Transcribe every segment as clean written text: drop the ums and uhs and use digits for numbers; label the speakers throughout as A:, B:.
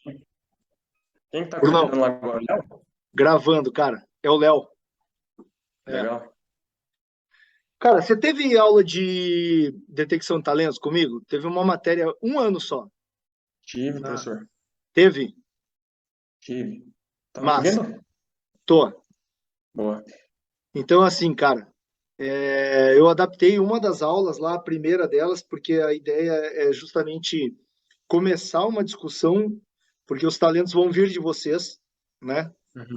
A: Quem que tá
B: Brunão,
A: coordenando lá agora? Léo?
B: gravando, cara. É o Léo. É.
A: Legal.
B: Cara, você teve aula de detecção de talentos comigo? Teve uma matéria, um ano só.
A: Tive,
B: Ah,
A: professor.
B: teve?
A: Tive. Tá me
B: Massa.
A: ouvindo?
B: Tô.
A: Boa.
B: Então, assim, cara, eu adaptei uma das aulas lá, a primeira delas, porque a ideia é justamente começar uma discussão, porque os talentos vão vir de vocês, né?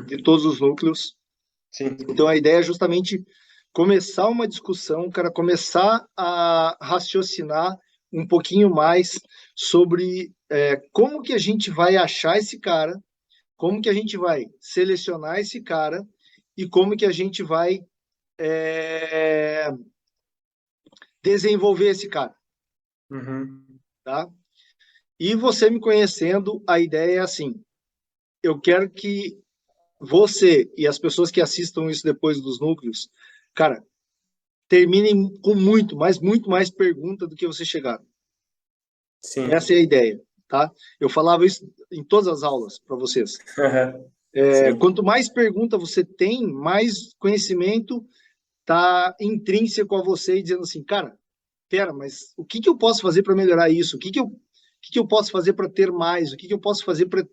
B: De
A: Uhum.
B: todos os núcleos.
A: Sim.
B: Então, a ideia é justamente começar uma discussão, cara, começar a raciocinar um pouquinho mais sobre como que a gente vai achar esse cara, como que a gente vai selecionar esse cara e como que a gente vai é, desenvolver esse cara,
A: Uhum.
B: tá? E você me conhecendo, a ideia é assim: eu quero que você e as pessoas que assistam isso depois dos núcleos, cara, terminem com muito mais pergunta do que você chegaram.
A: Sim.
B: Essa é a ideia, tá? Eu falava isso em todas as aulas para vocês.
A: Sim.
B: Quanto mais pergunta você tem, mais conhecimento tá intrínseco a você e dizendo assim, cara, pera, mas o que que eu posso fazer para melhorar isso? O que que eu posso fazer para ter mais? O que que eu posso fazer para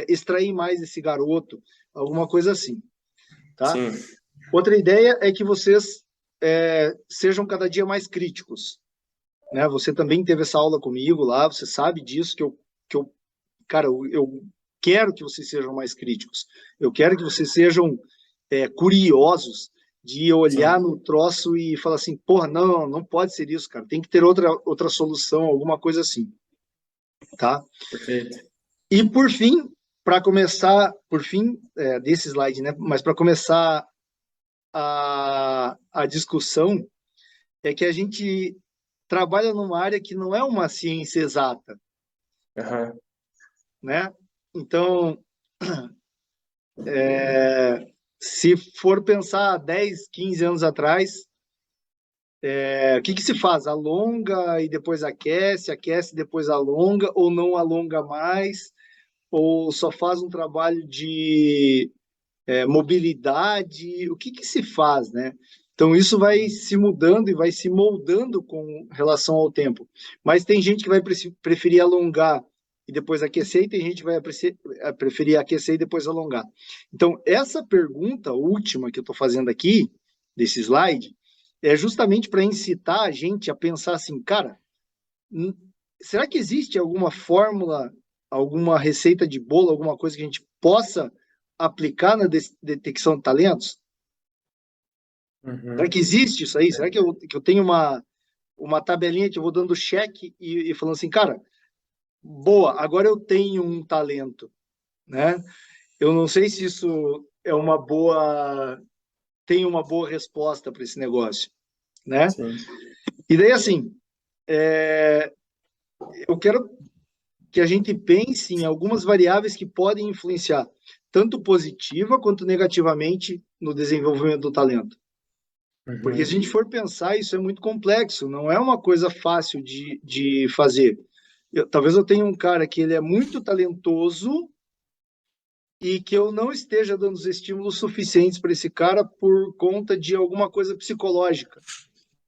B: extrair mais desse garoto? Alguma coisa assim, tá?
A: Sim.
B: Outra ideia é que vocês sejam cada dia mais críticos, né? Você também teve essa aula comigo lá, você sabe disso, que eu cara, eu quero que vocês sejam mais críticos. Eu quero que vocês sejam curiosos de olhar
A: Sim.
B: no troço e falar assim, porra, não, não pode ser isso, cara. Tem que ter outra solução, alguma coisa assim, tá?
A: Perfeito.
B: E por fim, para começar, por fim desse slide, né? Mas para começar a discussão, é que a gente trabalha numa área que não é uma ciência exata,
A: Aham.
B: né? Então, se for pensar 10, 15 anos atrás, o que que se faz? Alonga e depois aquece, aquece e depois alonga, ou não alonga mais, ou só faz um trabalho de mobilidade, o que que se faz, né? Então isso vai se mudando e vai se moldando com relação ao tempo. Mas tem gente que vai preferir alongar e depois aquecer, e tem gente que vai preferir aquecer e depois alongar. Então essa pergunta última que eu estou fazendo aqui, desse slide, é justamente para incitar a gente a pensar assim, cara, hum, será que existe alguma fórmula, alguma receita de bolo, alguma coisa que a gente possa aplicar na detecção de talentos? Será que
A: Uhum.
B: existe isso aí? Será que eu tenho uma tabelinha que eu vou dando cheque e falando assim, cara, boa, agora eu tenho um talento, né? Eu não sei se isso tem uma boa resposta para esse negócio, né?
A: Sim.
B: E daí, assim, eu quero que a gente pense em algumas variáveis que podem influenciar tanto positiva quanto negativamente no desenvolvimento do talento. Porque se a
A: Uhum.
B: gente for pensar, isso é muito complexo, não é uma coisa fácil de fazer. Talvez eu tenha um cara que ele é muito talentoso e que eu não esteja dando os estímulos suficientes para esse cara por conta de alguma coisa psicológica.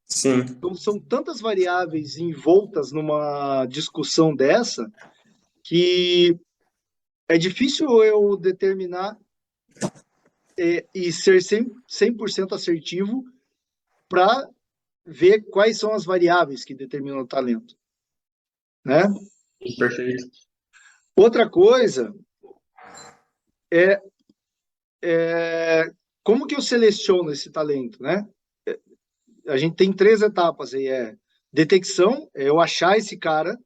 A: Sim.
B: Então, são tantas variáveis envoltas numa discussão dessa que é difícil eu determinar e ser 100% assertivo para ver quais são as variáveis que determinam o talento, né?
A: Perfeito.
B: Outra coisa é, é como que eu seleciono esse talento, né? A gente tem três etapas aí, detecção, é eu achar esse cara,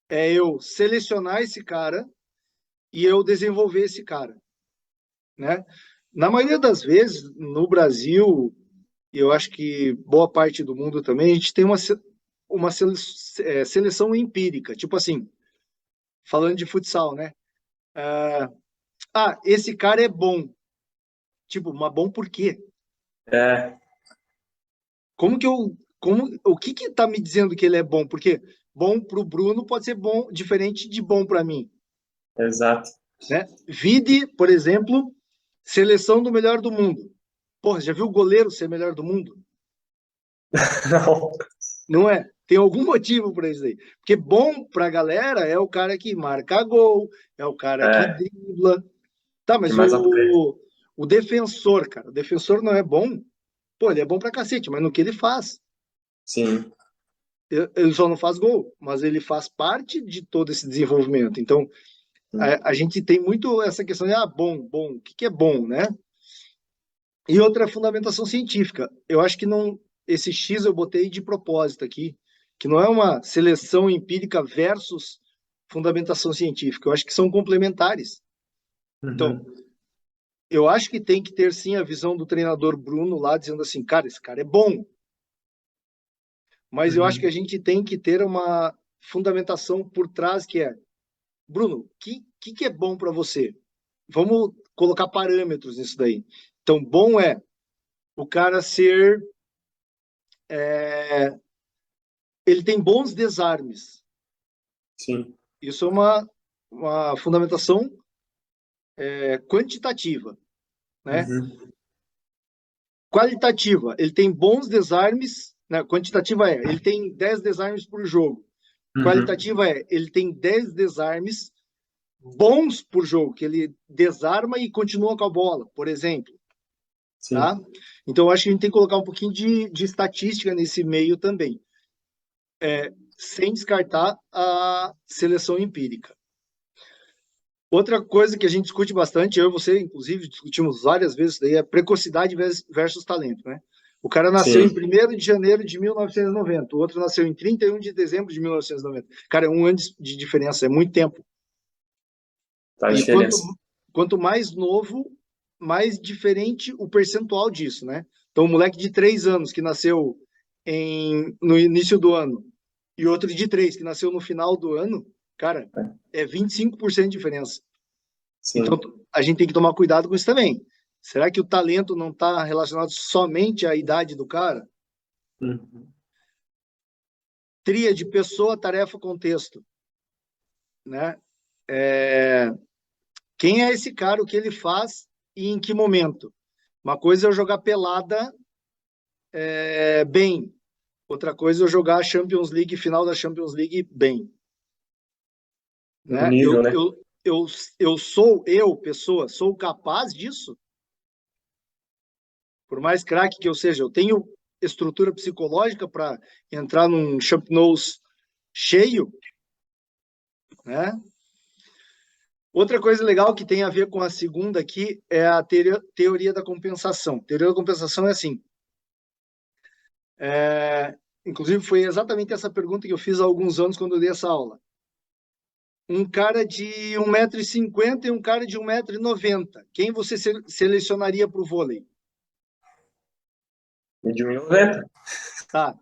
B: é eu selecionar esse cara e eu desenvolver esse cara, né? Na maioria das vezes, no Brasil, e eu acho que boa parte do mundo também, a gente tem uma seleção empírica, tipo assim, falando de futsal, né? Esse cara é bom. Tipo, mas bom por quê?
A: É.
B: O que que tá me dizendo que ele é bom? Porque bom para o Bruno pode ser bom, diferente de bom para mim.
A: Exato.
B: Né? Vide, por exemplo, seleção do melhor do mundo. Porra, já viu o goleiro ser melhor do mundo?
A: Não.
B: Não é? Tem algum motivo para isso aí. Porque bom para a galera é o cara que marca gol, é o cara que
A: É,
B: dribla. Tá,
A: que
B: mas
A: mais aprende.
B: o defensor, cara, o defensor não é bom? Pô, ele é bom pra cacete, mas no que ele faz?
A: Sim.
B: Ele só não faz gol, mas ele faz parte de todo esse desenvolvimento. Então,
A: Sim.
B: a gente tem muito essa questão de, bom, o que que é bom, né? E outra fundamentação científica. Eu acho que não, esse X eu botei de propósito aqui, que não é uma seleção empírica versus fundamentação científica. Eu acho que são complementares. Então,
A: Uhum.
B: eu acho que tem que ter sim a visão do treinador Bruno lá dizendo assim, cara, esse cara é bom, mas eu acho que a
A: Uhum.
B: gente tem que ter uma fundamentação por trás que é, Bruno, que é bom para você? Vamos colocar parâmetros nisso daí. Então, bom é o cara ser, ele tem bons desarmes.
A: Sim.
B: Isso é uma fundamentação quantitativa, né?
A: Uhum.
B: Qualitativa, ele tem bons desarmes, né? Quantitativa ele tem 10 desarmes por jogo.
A: Uhum.
B: Qualitativa ele tem 10 desarmes bons por jogo, que ele desarma e continua com a bola, por exemplo,
A: Sim.
B: tá? Então, eu acho que a gente tem que colocar um pouquinho de estatística nesse meio também, sem descartar a seleção empírica. Outra coisa que a gente discute bastante, eu e você, inclusive, discutimos várias vezes, daí é precocidade versus talento, né? O cara nasceu em
A: Sim.
B: 1º de janeiro de 1990, o outro nasceu em 31 de dezembro de 1990. Cara, é um ano de diferença, é muito tempo.
A: Faz
B: E
A: diferença.
B: quanto mais novo, mais diferente o percentual disso, né? Então, um moleque de 3 anos que nasceu no início do ano e outro de 3 que nasceu no final do ano, cara, é 25% de diferença. Então,
A: Sim.
B: a gente tem que tomar cuidado com isso também. Será que o talento não está relacionado somente à idade do cara?
A: Uhum.
B: Tríade, pessoa, tarefa, contexto, né? É, quem é esse cara, o que ele faz e em que momento? Uma coisa é eu jogar pelada bem, outra coisa é eu jogar a Champions League, final da Champions League bem,
A: No
B: né?
A: nível, né?
B: Pessoa, sou capaz disso? Por mais craque que eu seja, eu tenho estrutura psicológica para entrar num Champ Nose cheio, né? Outra coisa legal que tem a ver com a segunda aqui é a teoria da compensação. Teoria da compensação é assim, inclusive foi exatamente essa pergunta que eu fiz há alguns anos quando eu dei essa aula. Um cara de 1,50 m e um cara de 1,90 m. Quem você selecionaria para o vôlei?
A: E de 1,90 m.
B: Tá.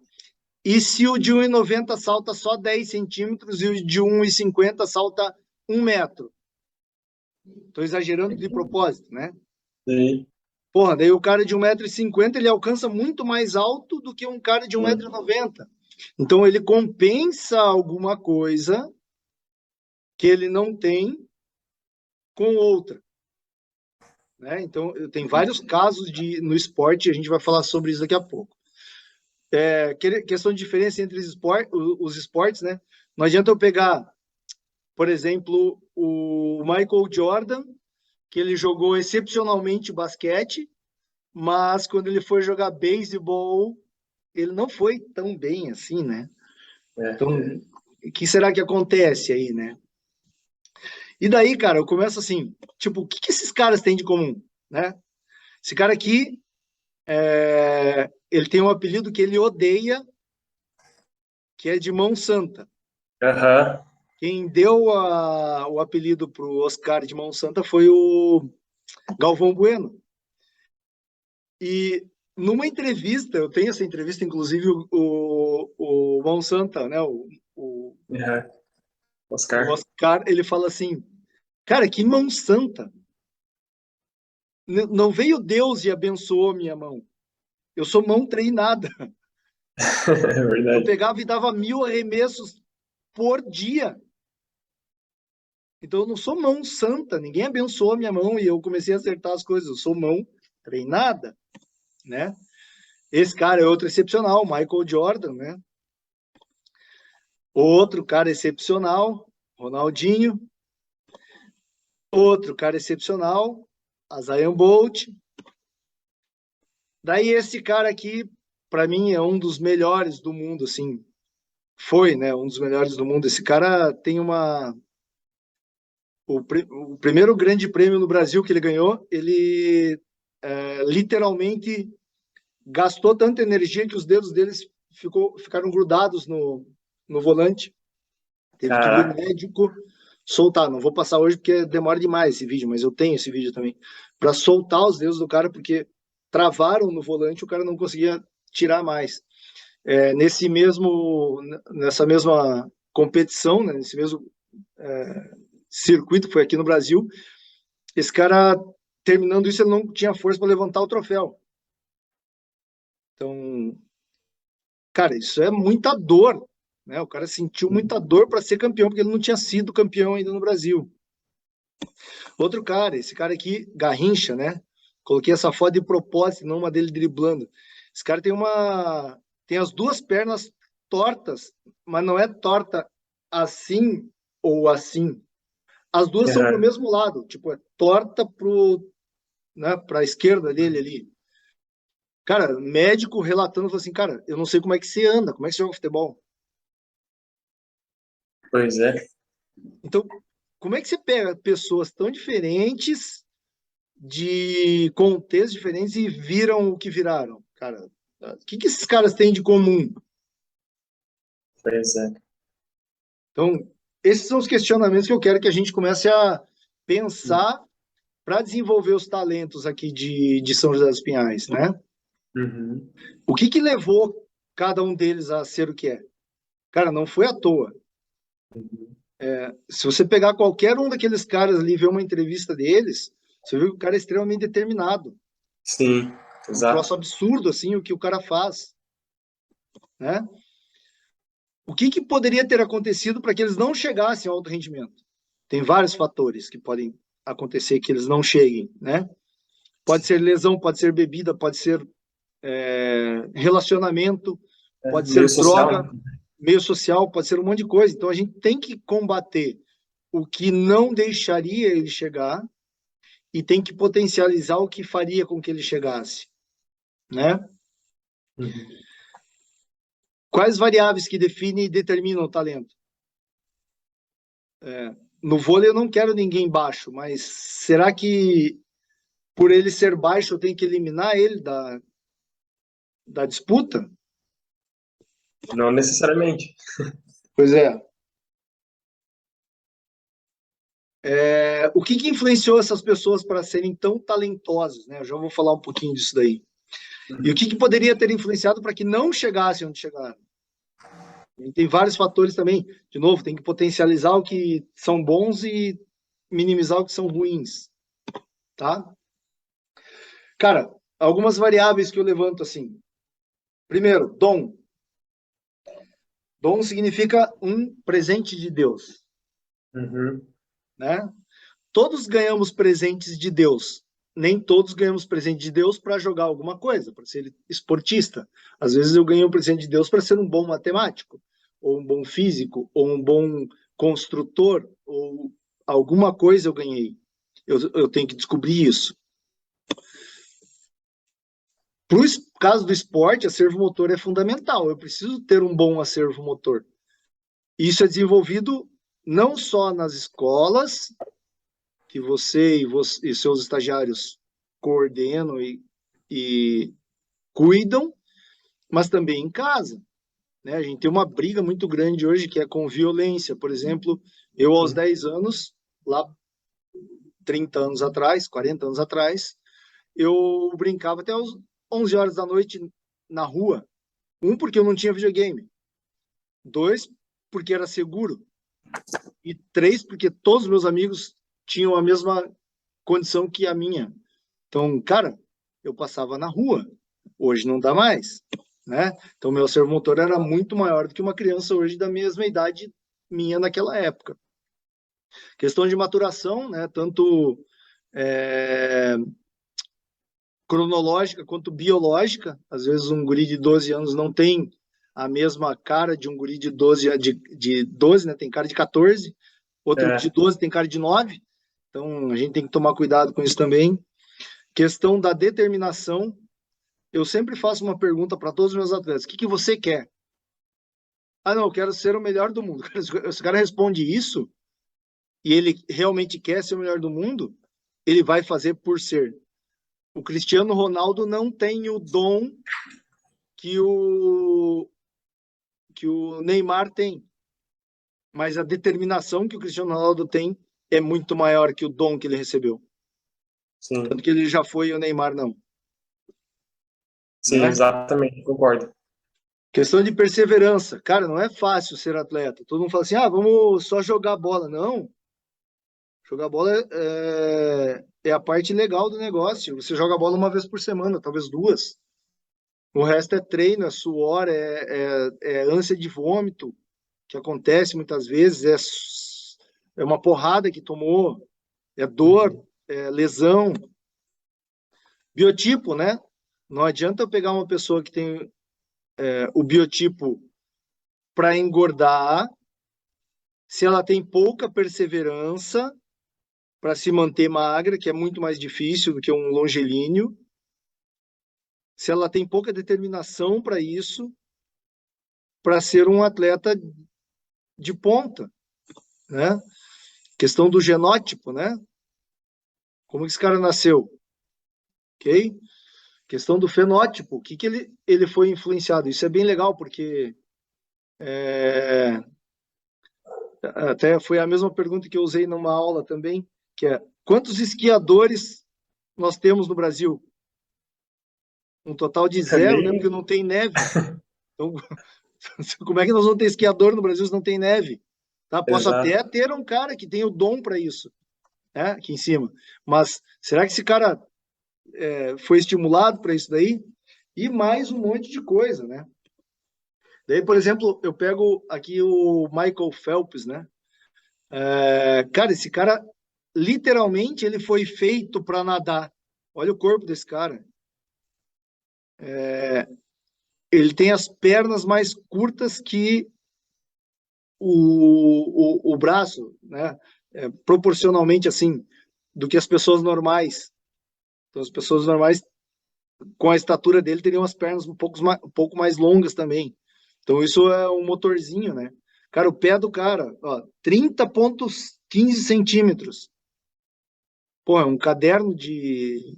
B: E se o de 1,90 m salta só 10 centímetros e o de 1,50 m salta 1 metro? Estou exagerando de propósito, né?
A: Sim.
B: Porra, daí o cara de 1,50 m ele alcança muito mais alto do que um cara de 1,90 m. Então ele compensa alguma coisa que ele não tem com outra. Né? Então, tem vários casos no esporte, a gente vai falar sobre isso daqui a pouco. Questão de diferença entre os esportes, né? Não adianta eu pegar, por exemplo, o Michael Jordan, que ele jogou excepcionalmente basquete, mas quando ele foi jogar beisebol, ele não foi tão bem assim, né?
A: É.
B: Então, o que será que acontece aí, né? E daí, cara, eu começo assim, tipo, o que esses caras têm de comum, né? Esse cara aqui, ele tem um apelido que ele odeia, que é de mão santa.
A: Aham.
B: Quem deu o apelido para o Oscar de mão santa foi o Galvão Bueno. E numa entrevista, eu tenho essa entrevista, inclusive o Mão Santa, né?
A: Aham.
B: O
A: Oscar.
B: Oscar, ele fala assim, cara, que mão santa. Não veio Deus e abençoou minha mão. Eu sou mão treinada.
A: É
B: Eu
A: verdade.
B: pegava e dava 1000 arremessos por dia. Então, eu não sou mão santa, ninguém abençoou a minha mão e eu comecei a acertar as coisas. Eu sou mão treinada, né? Esse cara é outro excepcional, Michael Jordan, né? Outro cara excepcional, Ronaldinho. Outro cara excepcional, Usain Bolt. Daí esse cara aqui, para mim, é um dos melhores do mundo, assim. Foi, né? Um dos melhores do mundo. Esse cara tem uma... O primeiro grande prêmio no Brasil que ele ganhou, ele literalmente gastou tanta energia que os dedos deles ficaram grudados no volante. Teve que vir
A: Caraca.
B: médico soltar. Não vou passar hoje porque demora demais esse vídeo, mas eu tenho esse vídeo também. Para soltar os dedos do cara, porque travaram no volante, o cara não conseguia tirar mais. Nessa mesma competição, né, nesse mesmo circuito que foi aqui no Brasil, esse cara, terminando isso, ele não tinha força para levantar o troféu. Então, cara, isso é muita dor, né? O cara sentiu muita dor para ser campeão, porque ele não tinha sido campeão ainda no Brasil. Outro cara, esse cara aqui, Garrincha, né? Coloquei essa foto de propósito, não uma dele driblando. Esse cara tem as duas pernas tortas, mas não é torta assim ou assim. As duas são pro
A: Aham.
B: mesmo lado, tipo, é torta pra esquerda dele ali. Cara, médico relatando, falou assim, cara, eu não sei como é que você anda, como é que você joga futebol.
A: Pois é.
B: Então, como é que você pega pessoas tão diferentes, de contextos diferentes e viram o que viraram? Cara, o que esses caras têm de comum?
A: Pois é.
B: Então, esses são os questionamentos que eu quero que a gente comece a pensar para desenvolver os talentos aqui de São José dos Pinhais, né?
A: Uhum.
B: O que levou cada um deles a ser o que é? Cara, não foi à toa.
A: Uhum.
B: Se você pegar qualquer um daqueles caras ali e ver uma entrevista deles, você vê que o cara é extremamente determinado.
A: Sim,
B: Um troço
A: exato.
B: absurdo, assim, o que o cara faz, né? O que poderia ter acontecido para que eles não chegassem ao alto rendimento? Tem vários fatores que podem acontecer que eles não cheguem, né? Pode ser lesão, pode ser bebida, pode ser relacionamento,
A: É,
B: pode
A: meio
B: ser
A: social,
B: droga,
A: né?
B: meio social, pode ser um monte de coisa. Então a gente tem que combater o que não deixaria ele chegar e tem que potencializar o que faria com que ele chegasse, né?
A: Uhum.
B: Quais variáveis que definem e determinam o talento? No vôlei eu não quero ninguém baixo, mas será que por ele ser baixo eu tenho que eliminar ele da disputa?
A: Não necessariamente.
B: Pois é. O que influenciou essas pessoas para serem tão talentosas, né? Eu já vou falar um pouquinho disso daí. E o
A: Uhum.
B: que poderia ter influenciado para que não chegassem onde chegaram? E tem vários fatores também. De novo, tem que potencializar o que são bons e minimizar o que são ruins, tá? Cara, algumas variáveis que eu levanto assim. Primeiro, dom. Dom significa um presente de Deus,
A: Uhum.
B: né? Todos ganhamos presentes de Deus. Nem todos ganhamos presente de Deus para jogar alguma coisa, para ser esportista. Às vezes eu ganhei um presente de Deus para ser um bom matemático, ou um bom físico, ou um bom construtor, ou alguma coisa eu ganhei. Eu tenho que descobrir isso. Para o caso do esporte, acervo motor é fundamental. Eu preciso ter um bom acervo motor. Isso é desenvolvido não só nas escolas, que você e seus estagiários coordenam e cuidam, mas também em casa, né? A gente tem uma briga muito grande hoje que é com violência. Por exemplo, eu aos
A: Uhum.
B: 10 anos, lá 30 anos atrás, 40 anos atrás, eu brincava até às 11 horas da noite na rua. Um, porque eu não tinha videogame. Dois, porque era seguro. E três, porque todos os meus amigos tinham a mesma condição que a minha. Então, cara, eu passava na rua. Hoje não dá mais, né? Então, meu servomotor era muito maior do que uma criança hoje da mesma idade minha naquela época. Questão de maturação, né? Tanto cronológica quanto biológica. Às vezes um guri de 12 anos não tem a mesma cara de um guri de 12, né? Tem cara de 14. Outro de 12 tem cara de 9. Então, a gente tem que tomar cuidado com isso também. Questão da determinação. Eu sempre faço uma pergunta para todos os meus atletas. O que você quer? Ah, não, eu quero ser o melhor do mundo. Se o cara responde isso, e ele realmente quer ser o melhor do mundo, ele vai fazer por ser. O Cristiano Ronaldo não tem o dom que o Neymar tem. Mas a determinação que o Cristiano Ronaldo tem é muito maior que o dom que ele recebeu.
A: Sim.
B: Tanto que ele já foi e o Neymar não.
A: Sim,
B: Né?
A: exatamente, concordo.
B: Questão de perseverança. Cara, não é fácil ser atleta. Todo mundo fala assim, vamos só jogar bola. Não. Jogar bola é a parte legal do negócio. Você joga bola uma vez por semana, talvez duas. O resto é treino, é suor, é ânsia de vômito, que acontece muitas vezes, é uma porrada que tomou, é dor, é lesão. Biotipo, né? Não adianta eu pegar uma pessoa que tem o biotipo para engordar, se ela tem pouca perseverança para se manter magra, que é muito mais difícil do que um longilíneo, se ela tem pouca determinação para isso, para ser um atleta de ponta, né? Questão do genótipo, né? Como que esse cara nasceu, ok? Questão do fenótipo, o que ele foi influenciado? Isso é bem legal, porque até foi a mesma pergunta que eu usei numa aula também, que é, quantos esquiadores nós temos no Brasil? Um total de zero, né? Porque não tem neve. Então, como é que nós vamos ter esquiador no Brasil se não tem neve? Tá? Posso
A: Exato.
B: até ter um cara que tem o dom para isso, né? Aqui em cima. Mas será que esse cara foi estimulado para isso daí? E mais um monte de coisa, né? Daí, por exemplo, eu pego aqui o Michael Phelps, né? Cara, esse cara, literalmente, ele foi feito para nadar. Olha o corpo desse cara. Ele tem as pernas mais curtas que o braço, né? Proporcionalmente, assim, do que as pessoas normais. Então, as pessoas normais, com a estatura dele, teriam as pernas um pouco mais longas também. Então, isso é um motorzinho, né? Cara, o pé do cara, ó, 30,15 centímetros. Pô, é um caderno de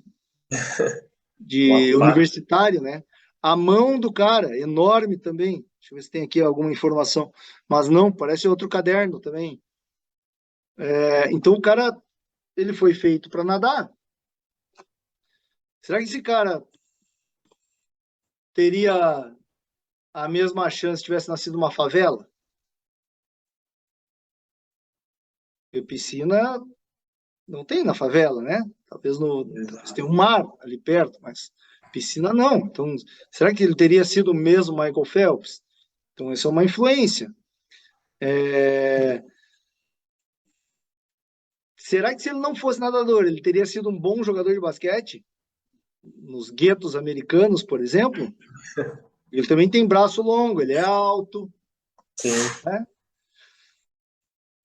A: Lapá.
B: universitário, né? A mão do cara, enorme também. Deixa eu ver se tem aqui alguma informação. Mas não, parece outro caderno também. Então o cara, ele foi feito para nadar. Será que esse cara teria a mesma chance se tivesse nascido numa favela? Porque piscina não tem na favela, né? Talvez tenha um mar ali perto, mas piscina não. Então, será que ele teria sido o mesmo Michael Phelps? Então, isso é uma influência. Será que se ele não fosse nadador, ele teria sido um bom jogador de basquete? Nos guetos americanos, por exemplo? Ele também tem braço longo, ele é alto,
A: Sim.
B: né?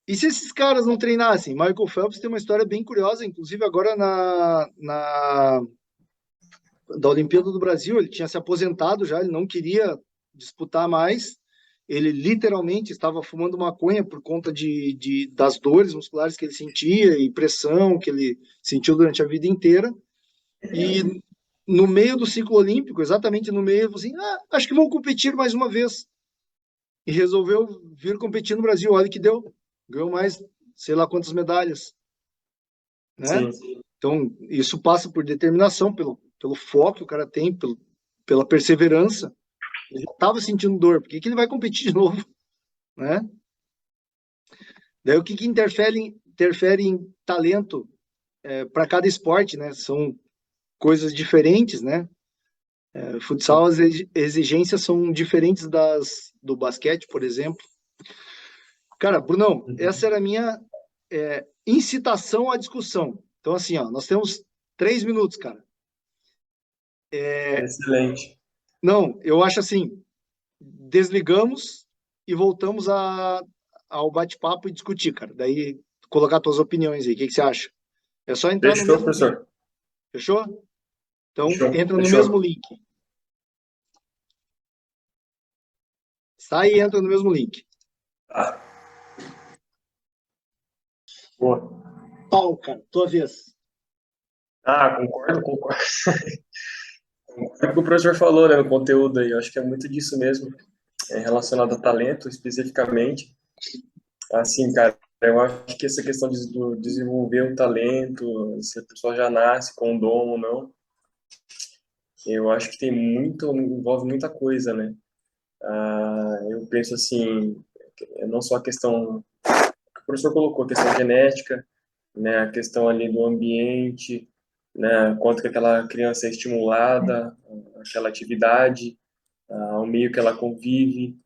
B: E se esses caras não treinassem? Michael Phelps tem uma história bem curiosa, inclusive agora da Olimpíada do Brasil, ele tinha se aposentado já, ele não queria disputar mais, ele literalmente estava fumando maconha por conta das dores musculares que ele sentia e pressão que ele sentiu durante a vida inteira. E no meio do ciclo olímpico, exatamente no meio, ele falou assim, acho que vou competir mais uma vez. E resolveu vir competir no Brasil. Olha que deu. Ganhou mais, sei lá quantas medalhas. Né?
A: Sim.
B: Então, isso passa por determinação, pelo foco que o cara tem, pela perseverança. Ele estava sentindo dor, por que ele vai competir de novo? Né? Daí o que interfere em talento para cada esporte, né? São coisas diferentes, né? Futsal, as exigências são diferentes do basquete, por exemplo. Cara, Brunão, essa era a minha incitação à discussão. Então, assim, ó, nós temos 3 minutos, cara.
A: Excelente.
B: Não, eu acho assim, desligamos e voltamos ao bate-papo e discutir, cara. Daí, colocar tuas opiniões aí. O que você acha? É só entrar no
A: Fechou,
B: mesmo link.
A: professor.
B: Fechou? Então,
A: Fechou.
B: entra no mesmo
A: Fechou.
B: link. Sai e entra no mesmo link.
A: Tá. Boa.
B: Pau, cara, tua vez.
A: Concordo, concordo. Concordo com o que o professor falou, né, no conteúdo aí. Eu acho que é muito disso mesmo, relacionado a talento, especificamente. Assim, cara, eu acho que essa questão do desenvolver um talento, se a pessoa já nasce com um dom ou não, eu acho que envolve muita coisa, né? Eu penso assim, não só a questão que o professor colocou, a questão genética, né, a questão ali do ambiente, né, quanto que aquela criança é estimulada, aquela atividade, o meio que ela convive.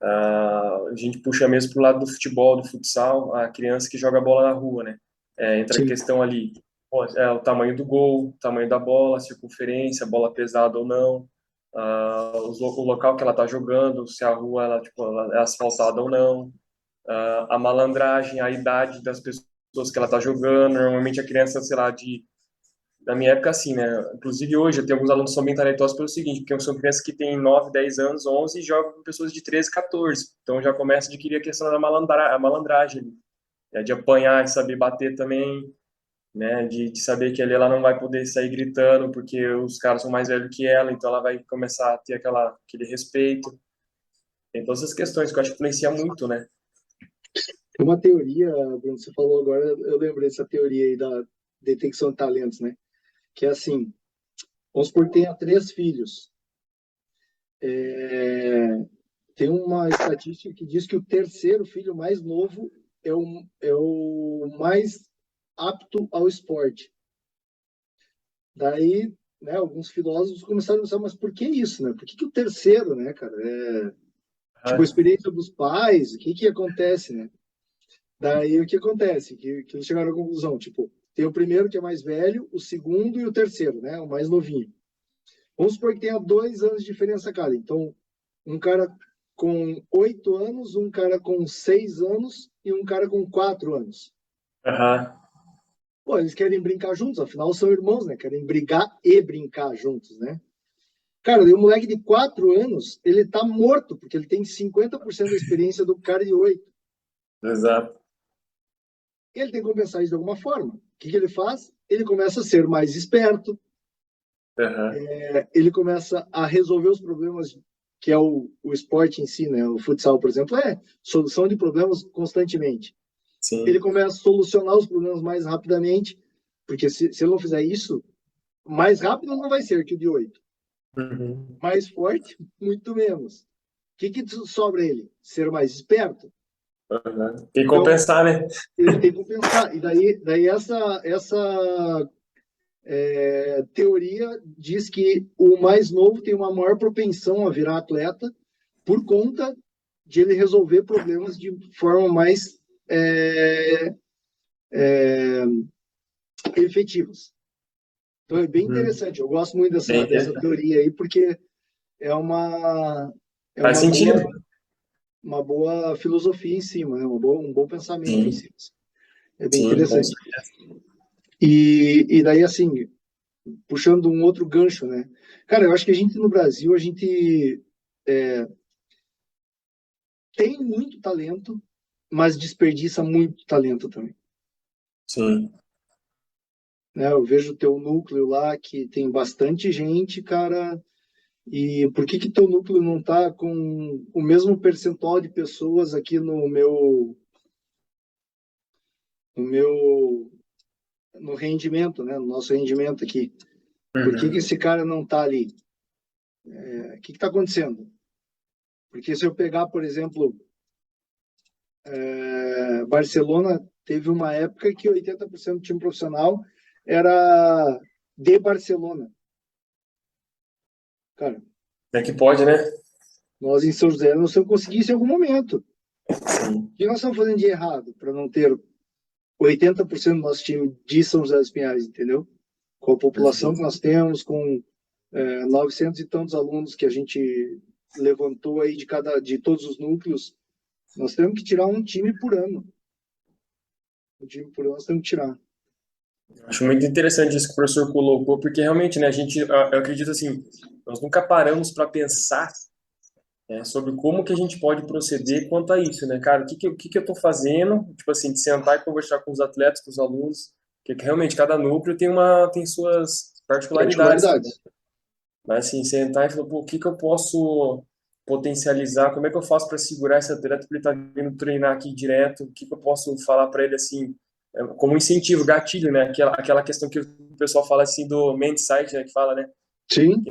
A: A gente puxa mesmo para o lado do futebol, do futsal, a criança que joga bola na rua, né? Entra a
B: Sim.
A: questão ali, o tamanho do gol, o tamanho da bola, a circunferência, bola pesada ou não, o local que ela está jogando, se a rua tipo, ela é asfaltada ou não, a malandragem, a idade das pessoas que ela está jogando. Normalmente a criança, sei lá, na minha época, assim, né? Inclusive hoje, eu tenho alguns alunos que são bem talentosos pelo seguinte, porque são crianças que têm 9, 10 anos, 11 e jogam com pessoas de 13, 14. Então já começa a adquirir a questão da malandragem, né? De apanhar e saber bater também, né? De saber que ali ela não vai poder sair gritando porque os caras são mais velhos que ela, então ela vai começar a ter aquele respeito. Tem todas essas questões que eu acho que influencia muito, né?
B: Tem uma teoria, Bruno, você falou agora, eu lembrei dessa teoria aí da detecção de talentos, né? Que é assim, vamos supor que tenha 3 filhos. Tem uma estatística que diz que o terceiro filho mais novo é o mais apto ao esporte. Daí, né, alguns filósofos começaram a pensar, mas por que isso, né? Por que o terceiro, né, cara? Tipo, a experiência dos pais, o que acontece, né? Daí, o que acontece? Que eles chegaram à conclusão, tipo, tem o primeiro que é mais velho, o segundo e o terceiro, né? O mais novinho. Vamos supor que tenha 2 anos de diferença cada. Então, um cara com 8 anos, um cara com 6 anos e um cara com 4 anos.
A: Aham.
B: Pô, eles querem brincar juntos, afinal são irmãos, né? Querem brigar e brincar juntos, né? Cara, o moleque de 4 anos, ele tá morto, porque ele tem 50% da experiência do cara de 8.
A: Exato.
B: Ele tem que compensar isso de alguma forma. O que ele faz? Ele começa a ser mais esperto,
A: Aham.
B: ele começa a resolver os problemas que é o esporte em si, né? O futsal, por exemplo, é solução de problemas constantemente. Ele
A: Sim.
B: começa a solucionar os problemas mais rapidamente, porque se ele não fizer isso, mais rápido não vai ser que o de 8.
A: Uhum.
B: Mais forte, muito menos. O que sobra ele? Ser mais esperto.
A: Uhum. Tem que
B: Então,
A: compensar, né?
B: ele tem que compensar. E daí essa teoria diz que o mais novo tem uma maior propensão a virar atleta por conta de ele resolver problemas de forma mais efetivas. Então é bem
A: Uhum.
B: interessante. Eu gosto muito
A: Bem
B: dessa
A: interessante.
B: teoria aí, porque é uma, é
A: Faz
B: uma boa,
A: sentido.
B: uma boa filosofia em cima, né? Um bom pensamento em
A: Sim,
B: cima. É bem
A: sim, com
B: interessante.
A: certeza.
B: E daí, assim, puxando um outro gancho, né? Cara, eu acho que a gente no Brasil, a gente tem muito talento, mas desperdiça muito talento também.
A: Sim.
B: Né? Eu vejo o teu núcleo lá, que tem bastante gente, cara, e por que teu núcleo não tá com o mesmo percentual de pessoas aqui no meu no rendimento, né? No nosso rendimento aqui. Por que
A: Uhum.
B: esse cara não tá ali? O que tá acontecendo? Porque se eu pegar, por exemplo, Barcelona teve uma época que 80% do time profissional era de Barcelona. Cara,
A: É que pode, né?
B: nós em São José nós conseguimos em algum momento.
A: Sim,
B: O que nós estamos fazendo de errado para não ter 80% do nosso time de São José dos Pinhais, entendeu? Com a população que
A: perfeito.
B: nós temos, com 900 e tantos alunos que a gente levantou aí de todos os núcleos, nós temos que tirar um time por ano. Um time por ano nós temos que tirar.
A: Acho muito interessante isso que o professor colocou, porque realmente, né, eu acredito assim, nós nunca paramos para pensar, né, sobre como que a gente pode proceder quanto a isso, né, cara, o que que eu estou fazendo, tipo assim, de sentar e conversar com os atletas, com os alunos, porque realmente cada núcleo tem suas particularidades,
B: Particularidades.
A: mas assim, sentar e falar, pô, o que que eu posso potencializar, como é que eu faço para segurar esse atleta para ele estar vindo treinar aqui direto, o que que eu posso falar para ele assim, como um incentivo, gatilho, né? Aquela questão que o pessoal fala assim do mindset, né? Que fala, né?
B: Sim,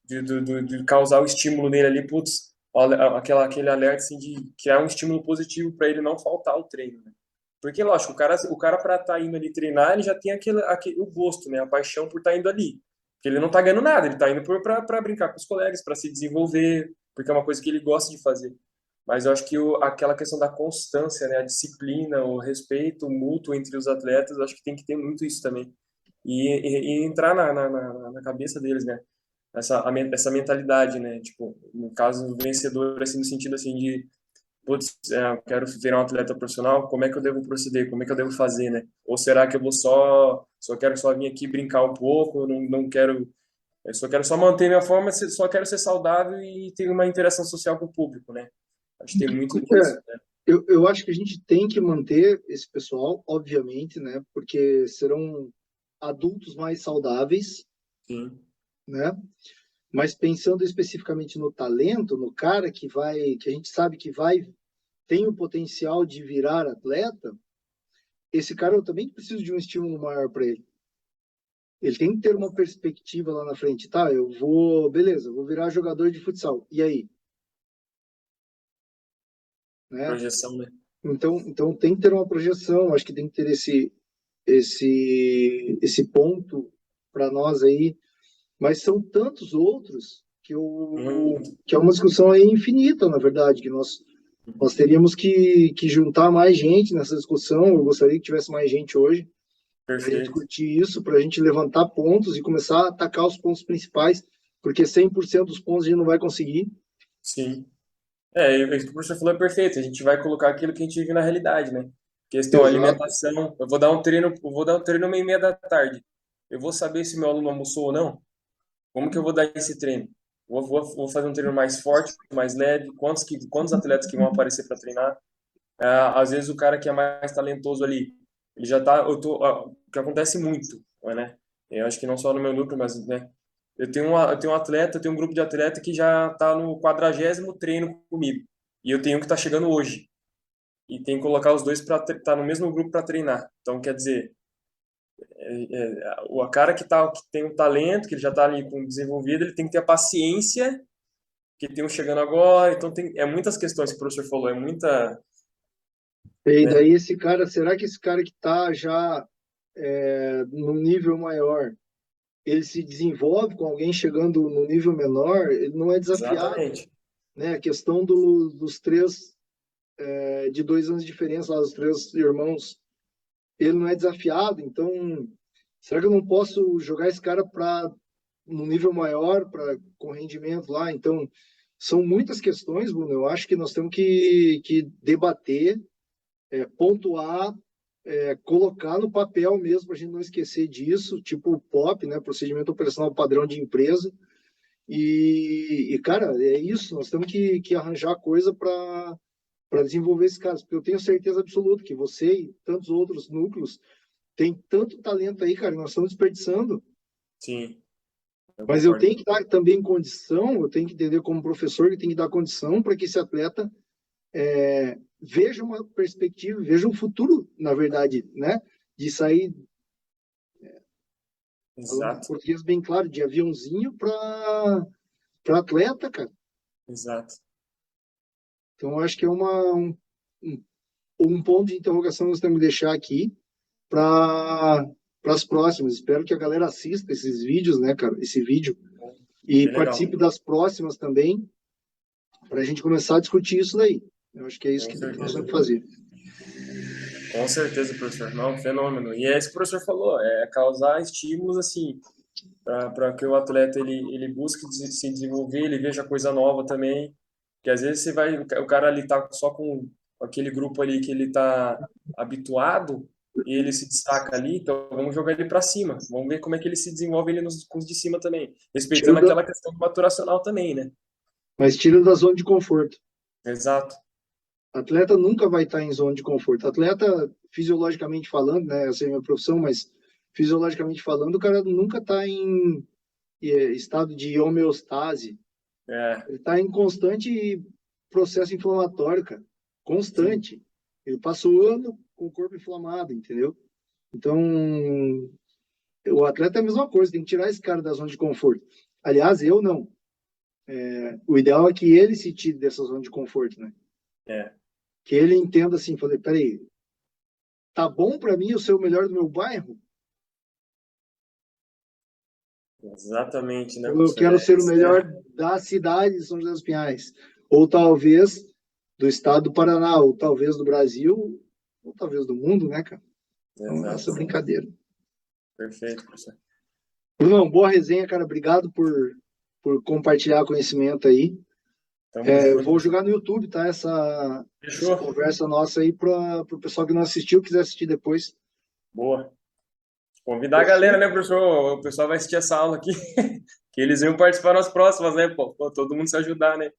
A: De causar o estímulo nele ali, putz, olha, aquele alerta assim de criar um estímulo positivo para ele não faltar o treino, né? Porque, lógico, o cara para estar indo ali treinar, ele já tem o gosto, né? A paixão por estar indo ali. Porque ele não tá ganhando nada, ele tá indo para brincar com os colegas, para se desenvolver, porque é uma coisa que ele gosta de fazer. Mas eu acho que aquela questão da constância, né? A disciplina, o respeito mútuo entre os atletas, eu acho que tem que ter muito isso também. E entrar na cabeça deles, né? Essa mentalidade, né? Tipo, no caso, vencedor, assim, no sentido assim de putz, eu quero virar um atleta profissional, como é que eu devo proceder? Como é que eu devo fazer, né? Ou será que eu vou só quero só vir aqui brincar um pouco, não quero, eu só quero só manter minha forma, só quero ser saudável e ter uma interação social com o público, né? Acho que tem muito disso,
B: é,
A: né?
B: eu acho que a gente tem que manter esse pessoal, obviamente, né? Porque serão adultos mais saudáveis,
A: Sim,
B: né? Mas pensando especificamente no talento, no cara que a gente sabe que tem o potencial de virar atleta, esse cara eu também preciso de um estímulo maior para ele. Ele tem que ter uma perspectiva lá na frente, tá? Beleza, vou virar jogador de futsal. E aí, né?
A: projeção, né?
B: Então tem que ter uma projeção, acho que tem que ter esse ponto para nós aí, mas são tantos outros
A: Muito,
B: que é uma discussão aí infinita, na verdade, que nós teríamos que juntar mais gente nessa discussão. Eu gostaria que tivesse mais gente hoje para a gente
A: perfeito.
B: discutir isso, para a gente levantar pontos e começar a atacar os pontos principais, porque 100% dos pontos a gente não vai conseguir.
A: Sim. Isso que o professor falou é perfeito. A gente vai colocar aquilo que a gente vive na realidade, né? Questão
B: Exato.
A: alimentação. Eu vou dar um treino meia-meia da tarde. Eu vou saber se meu aluno almoçou ou não? Como que eu vou dar esse treino? Vou fazer um treino mais forte, mais leve? Quantos atletas que vão aparecer para treinar? Às vezes o cara que é mais talentoso ali, ele já tá, o que acontece muito, né? Eu acho que não só no meu núcleo, mas, né? Eu tenho um grupo de atleta que já tá no 40º treino comigo. E eu tenho um que tá chegando hoje. E tem que colocar os dois para estar no mesmo grupo para treinar. Então, quer dizer, o cara que tem um talento, que ele já está ali com desenvolvido, ele tem que ter a paciência que tem um chegando agora. Então, é muitas questões que o professor falou, é muita,
B: E
A: né?
B: daí será que esse cara que está já num nível maior, ele se desenvolve com alguém chegando no nível menor, ele não é desafiado,
A: Exatamente.
B: né? A questão dos três, de 2 anos de diferença, lá, dos três irmãos, ele não é desafiado, então será que eu não posso jogar esse cara para no nível maior, com rendimento lá? Então, são muitas questões, Bruno. Eu acho que nós temos que debater, pontuar, colocar no papel mesmo, para a gente não esquecer disso, tipo o POP, né? Procedimento Operacional Padrão de Empresa. Cara, é isso. Nós temos que arranjar coisa para desenvolver esses caras, porque eu tenho certeza absoluta que você e tantos outros núcleos têm tanto talento aí, cara, nós estamos desperdiçando.
A: Sim, eu
B: Mas eu
A: concordo.
B: tenho que dar também condição, eu tenho que entender como professor que tem que dar condição para que esse atleta veja uma perspectiva, veja um futuro, na verdade, né? De sair, falando
A: Exato,
B: português bem claro, de aviãozinho para atleta, cara.
A: exato.
B: Então, eu acho que é um ponto de interrogação que nós temos que deixar aqui para as próximas. Espero que a galera assista esses vídeos, né, cara? Esse vídeo. E
A: Bem legal.
B: participe das próximas também, para a gente começar a discutir isso daí. Eu acho que é isso
A: Com
B: que nós
A: certeza.
B: temos que fazer.
A: Com certeza, professor. Não, fenômeno. E é isso que o professor falou, é causar estímulos, assim, para que o atleta ele busque se desenvolver, ele veja coisa nova também. Que às vezes você vai, o cara ali tá só com aquele grupo ali que ele tá habituado e ele se destaca ali, então vamos jogar ele para cima. Vamos ver como é que ele se desenvolve ele com os de cima também,
B: Tira
A: respeitando
B: da,
A: aquela questão maturacional também, né?
B: mas tira da zona de conforto.
A: Exato.
B: Atleta nunca vai estar em zona de conforto. Atleta, fisiologicamente falando, né? Essa é a minha profissão, mas fisiologicamente falando, o cara nunca está em estado de homeostase.
A: É,
B: Ele está em constante processo inflamatório, cara.
A: sim.
B: Constante. Ele passa o ano com o corpo inflamado, entendeu? Então, o atleta é a mesma coisa, tem que tirar esse cara da zona de conforto. Aliás, eu não. O ideal é que ele se tire dessa zona de conforto, né?
A: É,
B: Que ele entenda assim, falei, peraí, tá bom para mim eu ser o melhor do meu bairro?
A: exatamente, né,
B: Ou eu
A: professor?
B: quero ser o
A: Isso
B: melhor da cidade de São José dos Pinhais? Ou talvez do estado do Paraná, ou talvez do Brasil, ou talvez do mundo, né, cara? Então, essa
A: exato.
B: brincadeira.
A: Perfeito, professor.
B: Brunão, boa resenha, cara. Obrigado por compartilhar conhecimento aí.
A: Tamo
B: Eu
A: junto,
B: vou
A: professor.
B: jogar no YouTube, tá? Essa
A: Fechou?
B: conversa nossa aí para o pessoal que não assistiu, quiser assistir depois.
A: Boa. Convidar a galera,
B: Fechou?
A: né, professor? O pessoal vai assistir essa aula aqui, que eles venham participar nas próximas, né, pô? Pô, todo mundo se ajudar, né?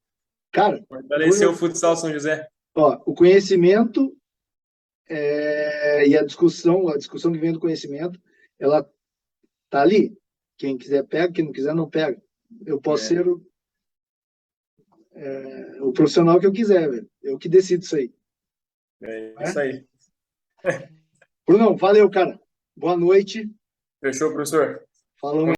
B: Cara,
A: Fortalecer o
B: Bruno,
A: futsal São José.
B: ó, o conhecimento e a discussão que vem do conhecimento, ela tá ali. Quem quiser pega, quem não quiser não pega. Eu posso
A: É,
B: ser o profissional que eu quiser, velho. Eu que decido isso aí.
A: é isso
B: Né?
A: aí.
B: Brunão, valeu, cara. Boa noite.
A: Fechou, professor?
B: Falamos.